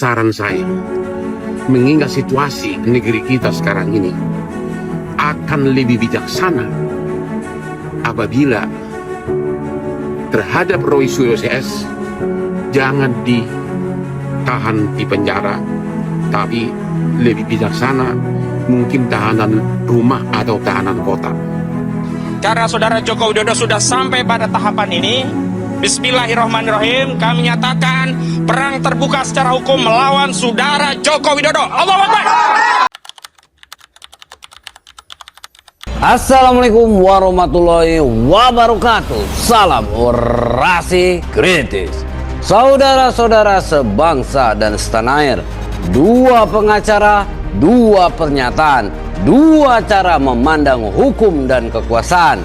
saran saya, mengingat situasi negeri kita sekarang ini, akan lebih bijaksana apabila terhadap Roy Suryo CS jangan ditahan di penjara, tapi lebih bijaksana mungkin tahanan rumah atau tahanan kota. Karena saudara Joko Widodo sudah sampai pada tahapan ini, bismillahirrahmanirrahim, kami nyatakan perang terbuka secara hukum melawan saudara Joko Widodo. Allahu Akbar. Assalamualaikum warahmatullahi wabarakatuh. Salam orasi kritis. Saudara-saudara sebangsa dan setanah air, dua pengacara, dua pernyataan, dua cara memandang hukum dan kekuasaan.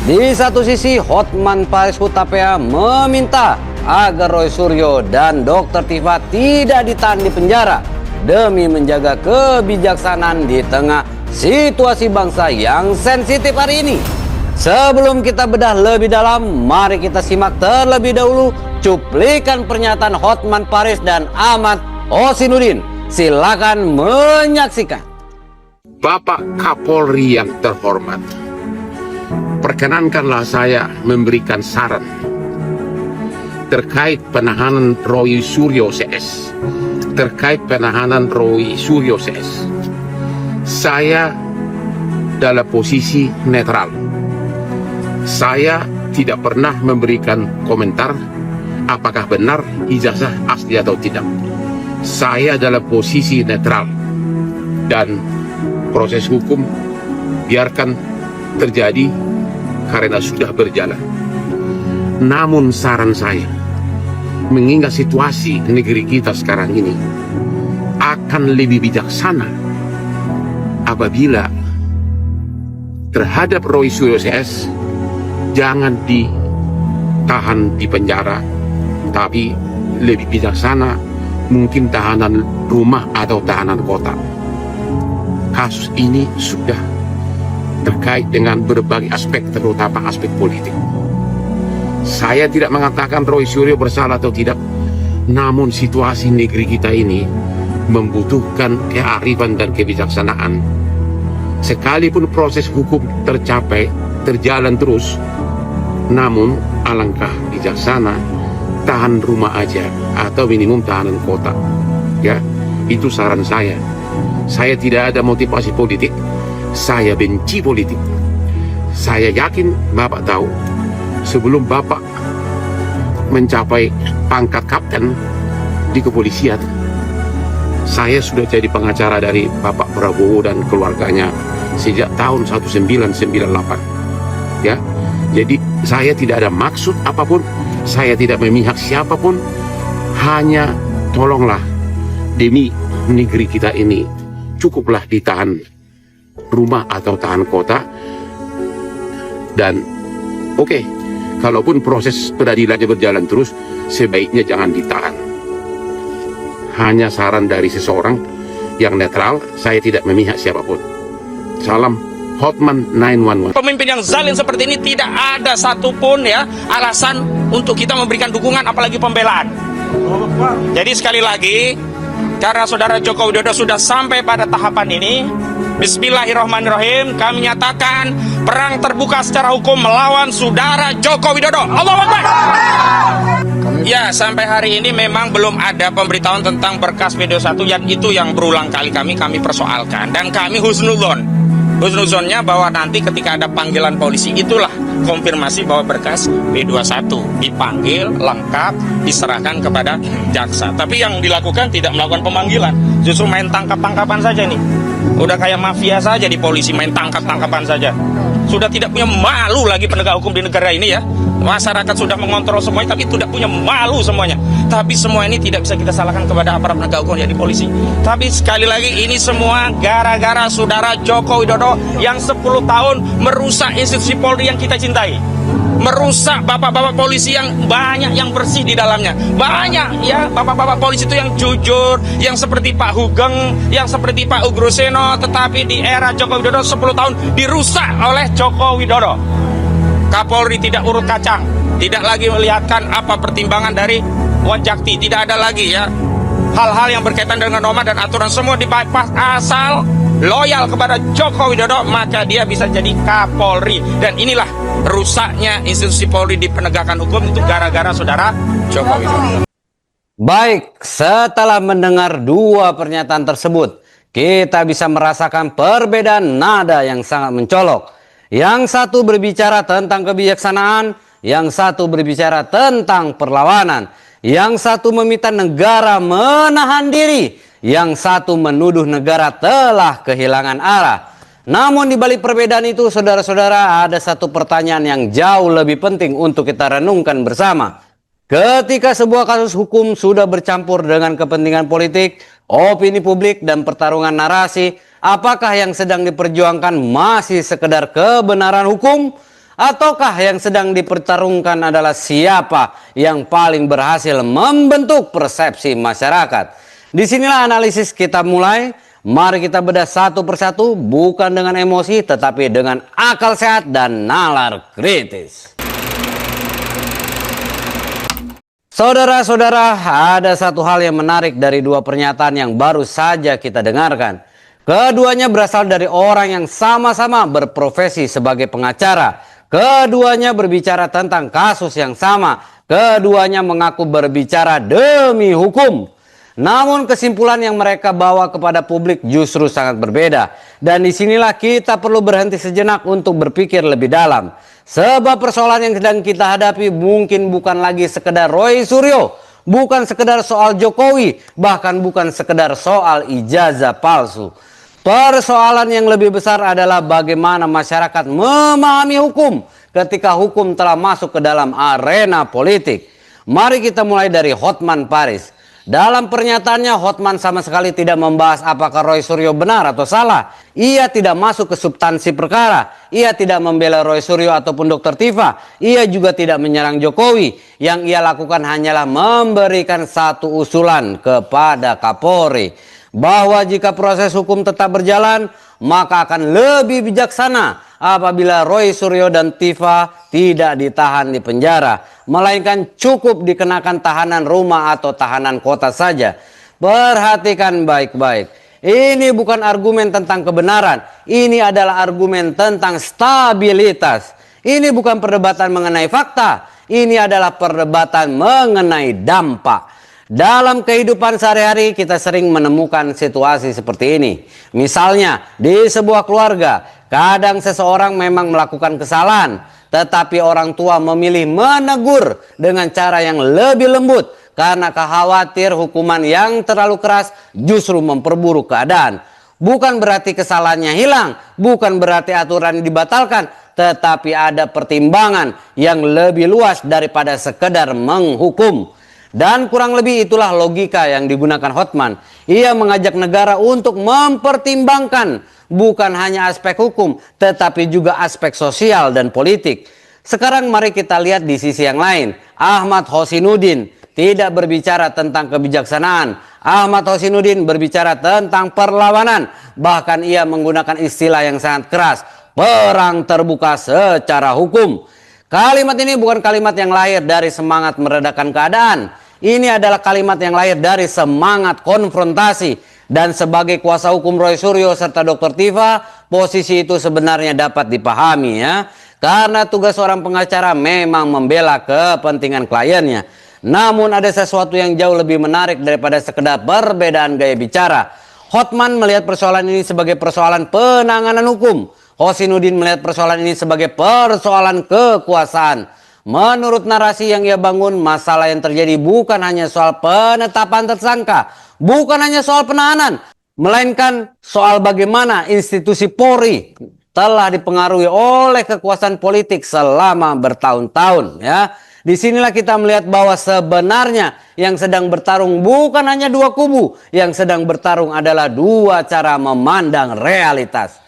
Di satu sisi, Hotman Paris Hutapea meminta agar Roy Suryo dan Dr. Tifa tidak ditahan di penjara demi menjaga kebijaksanaan di tengah situasi bangsa yang sensitif hari ini. Sebelum kita bedah lebih dalam, mari kita simak terlebih dahulu cuplikan pernyataan Hotman Paris dan Ahmad Hosinuddin. Silakan menyaksikan. Bapak Kapolri yang terhormat, perkenankanlah saya memberikan saran terkait penahanan Roy Suryo CS. Saya dalam posisi netral. Saya tidak pernah memberikan komentar apakah benar ijazah asli atau tidak. Saya dalam posisi netral, dan proses hukum biarkan terjadi karena sudah berjalan. Namun saran saya, mengingat situasi negeri kita sekarang ini, akan lebih bijaksana apabila terhadap Roy Suryo CS jangan ditahan di penjara, tapi lebih bijaksana mungkin tahanan rumah atau tahanan kota. Kasus ini sudah terkait dengan berbagai aspek, terutama aspek politik. Saya tidak mengatakan Roy Suryo bersalah atau tidak, namun situasi negeri kita ini membutuhkan kearifan dan kebijaksanaan. Sekalipun proses hukum terjalan terus, namun alangkah bijaksana tahan rumah aja atau minimum tahanan kota. Ya, itu saran saya. Saya tidak ada motivasi politik, saya benci politik. Saya yakin Bapak tahu, sebelum Bapak mencapai pangkat kapten di kepolisian, saya sudah jadi pengacara dari Bapak Prabowo dan keluarganya sejak tahun 1998. Ya, jadi saya tidak ada maksud apapun, saya tidak memihak siapapun, hanya tolonglah demi negeri kita ini, cukuplah ditahan rumah atau tahan kota. Dan oke, kalaupun proses peradilannya berjalan terus, sebaiknya jangan ditahan. Hanya saran dari seseorang yang netral, saya tidak memihak siapapun. Salam Hotman 911. Pemimpin yang zalim seperti ini tidak ada satupun ya alasan untuk kita memberikan dukungan, apalagi pembelaan. Jadi sekali lagi, karena saudara Joko Widodo sudah sampai pada tahapan ini, bismillahirrahmanirrahim, kami nyatakan perang terbuka secara hukum melawan saudara Joko Widodo. Allahu Akbar. Ya, sampai hari ini memang belum ada pemberitahuan tentang berkas video 1, yang itu yang berulang kali kami persoalkan, dan kami husnuzonnya bahwa nanti ketika ada panggilan polisi, itulah konfirmasi bahwa berkas B21 dipanggil lengkap, diserahkan kepada jaksa. Tapi yang dilakukan tidak melakukan pemanggilan, justru main tangkap-tangkapan saja nih. Udah kayak mafia saja di polisi, main tangkap-tangkapan saja. Sudah tidak punya malu lagi penegak hukum di negara ini ya. Masyarakat sudah mengontrol semuanya, tapi tidak punya malu semuanya. Tapi semua ini tidak bisa kita salahkan kepada aparat penegak hukum, yakni polisi. Tapi sekali lagi, ini semua gara-gara saudara Joko Widodo yang 10 tahun merusak institusi Polri yang kita cintai. Merusak bapak-bapak polisi yang banyak yang bersih di dalamnya. Banyak ya bapak-bapak polisi itu yang jujur, yang seperti Pak Hugeng, yang seperti Pak Ugroseno. Tetapi di era Joko Widodo 10 tahun dirusak oleh Joko Widodo. Kapolri tidak urut kacang, tidak lagi melihatkan apa pertimbangan dari Wanjakti, tidak ada lagi ya hal-hal yang berkaitan dengan norma dan aturan semua di bypass, asal loyal kepada Joko Widodo maka dia bisa jadi Kapolri. Dan inilah rusaknya institusi Polri di penegakan hukum itu gara-gara saudara Joko Widodo. Baik, setelah mendengar dua pernyataan tersebut, kita bisa merasakan perbedaan nada yang sangat mencolok. Yang satu berbicara tentang kebijaksanaan, yang satu berbicara tentang perlawanan, yang satu meminta negara menahan diri, yang satu menuduh negara telah kehilangan arah. Namun di balik perbedaan itu, saudara-saudara, ada satu pertanyaan yang jauh lebih penting untuk kita renungkan bersama. Ketika sebuah kasus hukum sudah bercampur dengan kepentingan politik, opini publik, dan pertarungan narasi, apakah yang sedang diperjuangkan masih sekedar kebenaran hukum? Ataukah yang sedang dipertarungkan adalah siapa yang paling berhasil membentuk persepsi masyarakat? Disinilah analisis kita mulai. Mari kita bedah satu persatu, bukan dengan emosi, tetapi dengan akal sehat dan nalar kritis. Saudara-saudara, ada satu hal yang menarik dari dua pernyataan yang baru saja kita dengarkan. Keduanya berasal dari orang yang sama-sama berprofesi sebagai pengacara. Keduanya berbicara tentang kasus yang sama. Keduanya mengaku berbicara demi hukum. Namun kesimpulan yang mereka bawa kepada publik justru sangat berbeda. Dan disinilah kita perlu berhenti sejenak untuk berpikir lebih dalam. Sebab persoalan yang sedang kita hadapi mungkin bukan lagi sekedar Roy Suryo, bukan sekedar soal Jokowi, bahkan bukan sekedar soal ijazah palsu. Persoalan yang lebih besar adalah bagaimana masyarakat memahami hukum ketika hukum telah masuk ke dalam arena politik. Mari kita mulai dari Hotman Paris. Dalam pernyataannya, Hotman sama sekali tidak membahas apakah Roy Suryo benar atau salah. Ia tidak masuk ke substansi perkara. Ia tidak membela Roy Suryo ataupun Dr. Tifa. Ia juga tidak menyerang Jokowi. Yang ia lakukan hanyalah memberikan satu usulan kepada Kapolri, bahwa jika proses hukum tetap berjalan, maka akan lebih bijaksana apabila Roy Suryo dan Tifa tidak ditahan di penjara, melainkan cukup dikenakan tahanan rumah atau tahanan kota saja. Perhatikan baik-baik. Ini bukan argumen tentang kebenaran. Ini adalah argumen tentang stabilitas. Ini bukan perdebatan mengenai fakta. Ini adalah perdebatan mengenai dampak. Dalam kehidupan sehari-hari kita sering menemukan situasi seperti ini. Misalnya di sebuah keluarga, kadang seseorang memang melakukan kesalahan, tetapi orang tua memilih menegur dengan cara yang lebih lembut karena khawatir hukuman yang terlalu keras justru memperburuk keadaan. Bukan berarti kesalahannya hilang, bukan berarti aturan dibatalkan, tetapi ada pertimbangan yang lebih luas daripada sekedar menghukum. Dan kurang lebih itulah logika yang digunakan Hotman. Ia mengajak negara untuk mempertimbangkan bukan hanya aspek hukum, tetapi juga aspek sosial dan politik. Sekarang mari kita lihat di sisi yang lain. Ahmad Hosinuddin tidak berbicara tentang kebijaksanaan. Ahmad Hosinuddin berbicara tentang perlawanan. Bahkan ia menggunakan istilah yang sangat keras, perang terbuka secara hukum. Kalimat ini bukan kalimat yang lahir dari semangat meredakan keadaan. Ini adalah kalimat yang lahir dari semangat konfrontasi. Dan sebagai kuasa hukum Roy Suryo serta Dr. Tifa, posisi itu sebenarnya dapat dipahami ya. Karena tugas seorang pengacara memang membela kepentingan kliennya. Namun ada sesuatu yang jauh lebih menarik daripada sekedar perbedaan gaya bicara. Hotman melihat persoalan ini sebagai persoalan penanganan hukum. Hosinuddin melihat persoalan ini sebagai persoalan kekuasaan. Menurut narasi yang ia bangun, masalah yang terjadi bukan hanya soal penetapan tersangka, bukan hanya soal penahanan, melainkan soal bagaimana institusi Polri telah dipengaruhi oleh kekuasaan politik selama bertahun-tahun ya. Disinilah kita melihat bahwa sebenarnya yang sedang bertarung bukan hanya dua kubu, yang sedang bertarung adalah dua cara memandang realitas.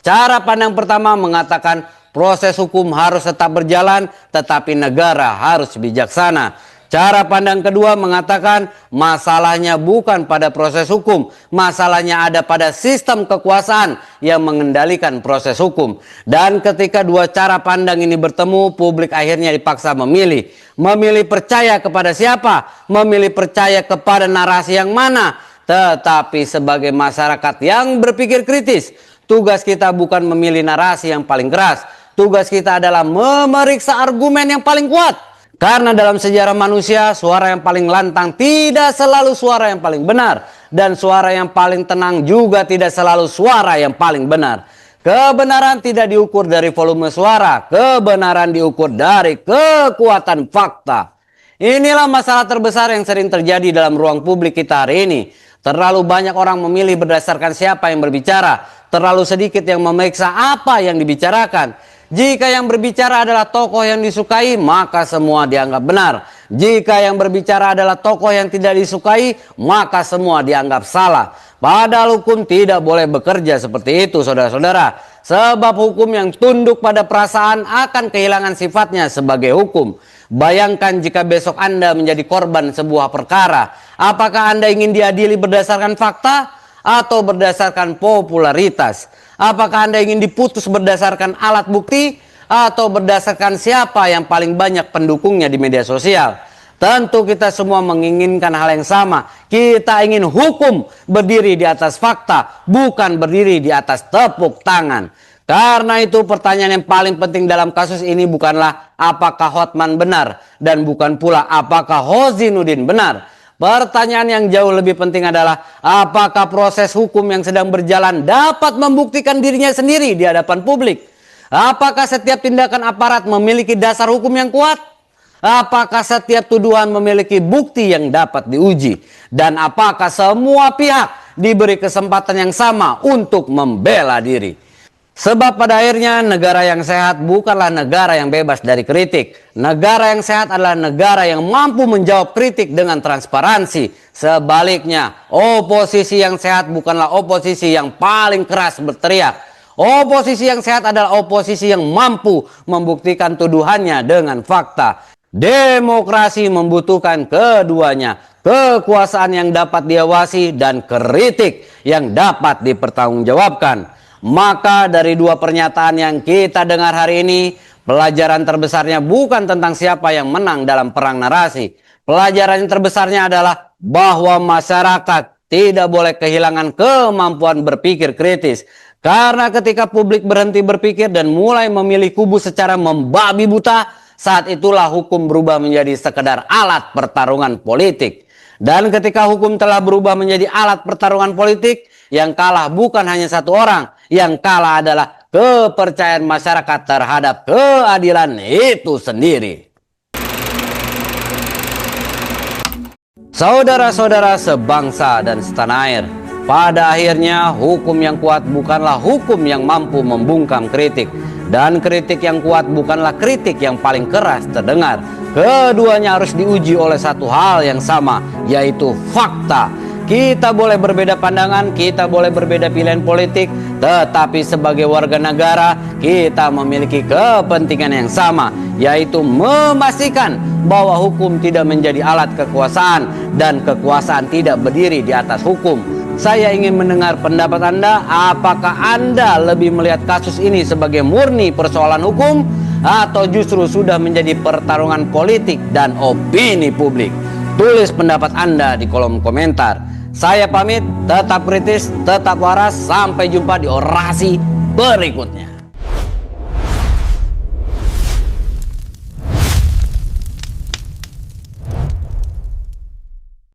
Cara pandang pertama mengatakan proses hukum harus tetap berjalan, tetapi negara harus bijaksana. Cara pandang kedua mengatakan masalahnya bukan pada proses hukum, masalahnya ada pada sistem kekuasaan yang mengendalikan proses hukum. Dan ketika dua cara pandang ini bertemu, publik akhirnya dipaksa memilih. Memilih percaya kepada siapa? Memilih percaya kepada narasi yang mana? Tetapi sebagai masyarakat yang berpikir kritis, tugas kita bukan memilih narasi yang paling keras. Tugas kita adalah memeriksa argumen yang paling kuat. Karena dalam sejarah manusia, suara yang paling lantang tidak selalu suara yang paling benar. Dan suara yang paling tenang juga tidak selalu suara yang paling benar. Kebenaran tidak diukur dari volume suara. Kebenaran diukur dari kekuatan fakta. Inilah masalah terbesar yang sering terjadi dalam ruang publik kita hari ini. Terlalu banyak orang memilih berdasarkan siapa yang berbicara. Terlalu sedikit yang memeriksa apa yang dibicarakan. Jika yang berbicara adalah tokoh yang disukai, maka semua dianggap benar. Jika yang berbicara adalah tokoh yang tidak disukai, maka semua dianggap salah. Padahal hukum tidak boleh bekerja seperti itu, saudara-saudara. Sebab hukum yang tunduk pada perasaan akan kehilangan sifatnya sebagai hukum. Bayangkan jika besok Anda menjadi korban sebuah perkara. Apakah Anda ingin diadili berdasarkan fakta atau berdasarkan popularitas? Apakah Anda ingin diputus berdasarkan alat bukti atau berdasarkan siapa yang paling banyak pendukungnya di media sosial? Tentu kita semua menginginkan hal yang sama. Kita ingin hukum berdiri di atas fakta, bukan berdiri di atas tepuk tangan. Karena itu pertanyaan yang paling penting dalam kasus ini bukanlah apakah Hotman benar dan bukan pula apakah Hozinuddin benar. Pertanyaan yang jauh lebih penting adalah apakah proses hukum yang sedang berjalan dapat membuktikan dirinya sendiri di hadapan publik? Apakah setiap tindakan aparat memiliki dasar hukum yang kuat? Apakah setiap tuduhan memiliki bukti yang dapat diuji? Dan apakah semua pihak diberi kesempatan yang sama untuk membela diri? Sebab pada akhirnya negara yang sehat bukanlah negara yang bebas dari kritik. Negara yang sehat adalah negara yang mampu menjawab kritik dengan transparansi. Sebaliknya, oposisi yang sehat bukanlah oposisi yang paling keras berteriak. Oposisi yang sehat adalah oposisi yang mampu membuktikan tuduhannya dengan fakta. Demokrasi membutuhkan keduanya. Kekuasaan yang dapat diawasi dan kritik yang dapat dipertanggungjawabkan. Maka dari dua pernyataan yang kita dengar hari ini, pelajaran terbesarnya bukan tentang siapa yang menang dalam perang narasi. Pelajaran yang terbesarnya adalah bahwa masyarakat tidak boleh kehilangan kemampuan berpikir kritis. Karena ketika publik berhenti berpikir dan mulai memilih kubu secara membabi buta, saat itulah hukum berubah menjadi sekedar alat pertarungan politik. Dan ketika hukum telah berubah menjadi alat pertarungan politik, yang kalah bukan hanya satu orang, yang kalah adalah kepercayaan masyarakat terhadap keadilan itu sendiri. Saudara-saudara sebangsa dan setanah air, pada akhirnya hukum yang kuat bukanlah hukum yang mampu membungkam kritik. Dan kritik yang kuat bukanlah kritik yang paling keras terdengar. Keduanya harus diuji oleh satu hal yang sama, yaitu fakta. Kita boleh berbeda pandangan, kita boleh berbeda pilihan politik, tetapi sebagai warga negara kita memiliki kepentingan yang sama, yaitu memastikan bahwa hukum tidak menjadi alat kekuasaan dan kekuasaan tidak berdiri di atas hukum. Saya ingin mendengar pendapat Anda. Apakah Anda lebih melihat kasus ini sebagai murni persoalan hukum atau justru sudah menjadi pertarungan politik dan opini publik? Tulis pendapat Anda di kolom komentar. Saya pamit, tetap kritis, tetap waras. Sampai jumpa di orasi berikutnya.